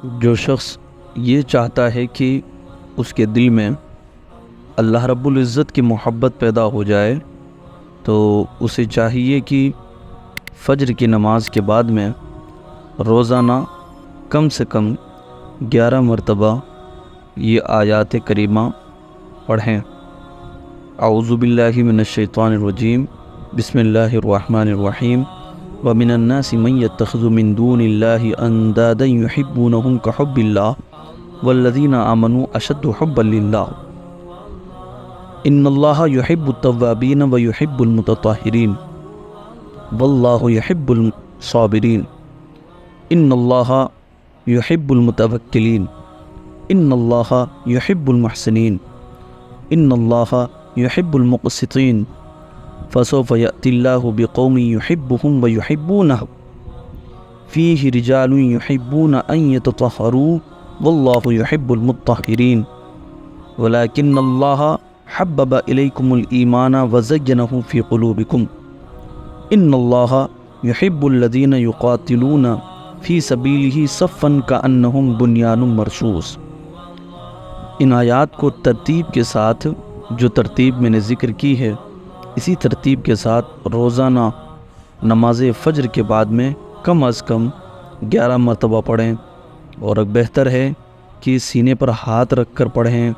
جو شخص یہ چاہتا ہے کہ اس کے دل میں اللہ رب العزت کی محبت پیدا ہو جائے تو اسے چاہیے کہ فجر کی نماز کے بعد میں روزانہ کم سے کم 11 مرتبہ یہ آیات کریمہ پڑھیں۔ اعوذ باللہ من الشیطان الرجیم، بسم اللہ الرحمن الرحیم۔ وَمِنَ النَّاسِ مَن يَتَّخِذُ مِن دُونِ اللَّهِ أَندَادًا يُحِبُّونَهُمْ كَحُبِّ اللَّهِ وَالَّذِينَ آمَنُوا أَشَدُّ حُبًّا لِلَّهِ إِنَّ اللَّهَ يُحِبُّ التَّوَّابِينَ وَيُحِبُّ الْمُتَطَهِّرِينَ وَاللَّهُ يُحِبُّ الصَّابِرِينَ إِنَّ اللَّهَ يُحِبُّ الْمُتَوَكِّلِينَ إِنَّ اللَّهَ يُحِبُّ الْمُحْسِنِينَ إِنَّ اللَّهَ يُحِبُّ الْمُقْسِطِينَ فَسَوْفَ يَأْتِي اللَّهُ بِقَوْمٍ يُحِبُّهُمْ وَيُحِبُّونَهُ فِيهِ رِجَالٌ يُحِبُّونَ أَن يَتَطَهَّرُوا وَاللَّهُ يُحِبُّ الْمُطَّهِّرِينَ وَلَكِنَّ اللَّهَ حَبَّبَ إِلَيْكُمُ الْإِيمَانَ وَزَيَّنَهُ فِي قُلُوبِكُمْ إِنَّ اللَّهَ يُحِبُّ الَّذِينَ يُقَاتِلُونَ فِي سَبِيلِهِ صَفًّا كَأَنَّهُمْ بُنْيَانٌ مَرْصُوصٌ۔ ان آیات کو ترتیب کے ساتھ، جو ترتیب میں نے ذکر کی ہے، اسی ترتیب کے ساتھ روزانہ نماز فجر کے بعد میں کم از کم 11 مرتبہ پڑھیں، اور بہتر ہے کہ سینے پر ہاتھ رکھ کر پڑھیں،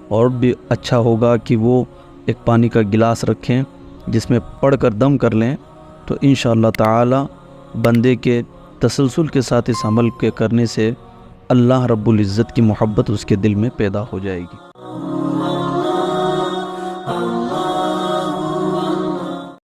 اور بھی اچھا ہوگا کہ وہ ایک پانی کا گلاس رکھیں جس میں پڑھ کر دم کر لیں، تو انشاءاللہ تعالی بندے کے تسلسل کے ساتھ اس عمل کے کرنے سے اللہ رب العزت کی محبت اس کے دل میں پیدا ہو جائے گی۔